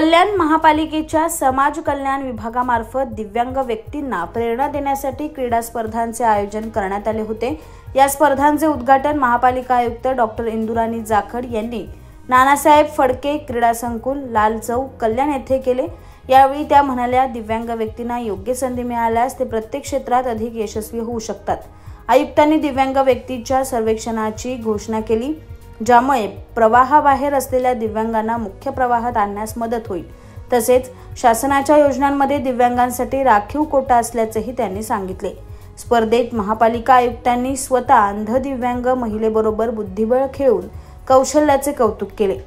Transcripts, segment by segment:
कल्याण महापालिकेच्या समाज कल्याण विभागामार्फत दिव्यांग व्यक्तींना प्रेरणा देण्यासाठी क्रीडा स्पर्धांचे आयोजन करण्यात आले होते। या स्पर्धांचे उद्घाटन महापालिका आयुक्त डॉक्टर इंदुराणी जाखड यांनी नानासाहेब फडके क्रीडा संकुल, लाल चौक, कल्याण येथे केले। यावेळी त्या म्हणाल्या, दिव्यांग व्यक्तींना योग्य संधी मिळाल्यास ते प्रत्येक क्षेत्रात अधिक यशस्वी होऊ शकतात। आयुक्तांनी दिव्यांग व्यक्तीच्या सर्वेक्षणाची घोषणा केली, ज्यामुळे प्रवाहाबाहेर असलेल्या दिव्यांगांना मुख्य प्रवाहात आणण्यास मदत होईल। तसेच शासनाच्या योजनांमध्ये दिव्यांगांसाठी राखीव कोटा असल्याचेही त्यांनी सांगितले। स्पर्धेत महापालिका आयुक्तांनी स्वतः अंध दिव्यांग महिलेबरोबर बुद्धिबळ खेळून कौशल्याचे कौतुक केले।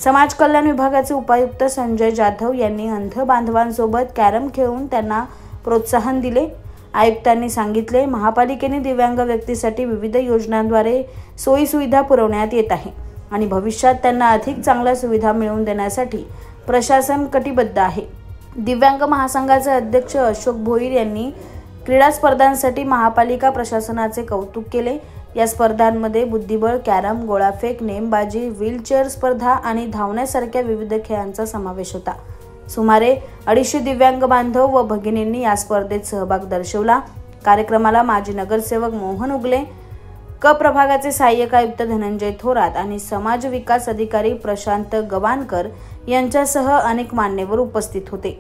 समाज कल्याण विभागाचे उपायुक्त संजय जाधव यांनी अंध बांधवांसोबत कॅरम खेळून त्यांना प्रोत्साहन दिले। आयुक्तांनी सांगितले, महापालिकेने दिव्यांग व्यक्तीसाठी विविध योजनांद्वारे सोयी सुविधा पुरवण्यात येत आहे आणि भविष्यात त्यांना अधिक चांगल्या सुविधा मिळवून देण्यासाठी प्रशासन कटिबद्ध आहे। दिव्यांग महासंघाचे अध्यक्ष अशोक भोईर यांनी क्रीडा स्पर्धांसाठी महापालिका प्रशासनाचे कौतुक केले। या स्पर्धांमध्ये बुद्धिबळ, कॅरम, गोळाफेक, नेमबाजी, व्हीलचेअर स्पर्धा आणि धावण्यासारख्या विविध खेळांचा समावेश होता। सुमारे 250 दिव्यांग बांधव व भगिनींनी या स्पर्धेत सहभाग दर्शवला। कार्यक्रमाला माजी नगरसेवक मोहन उगले, क प्रभागाचे सहाय्यक आयुक्त धनंजय थोरात आणि समाज विकास अधिकारी प्रशांत गवानकर यांच्यासह अनेक मान्यवर उपस्थित होते।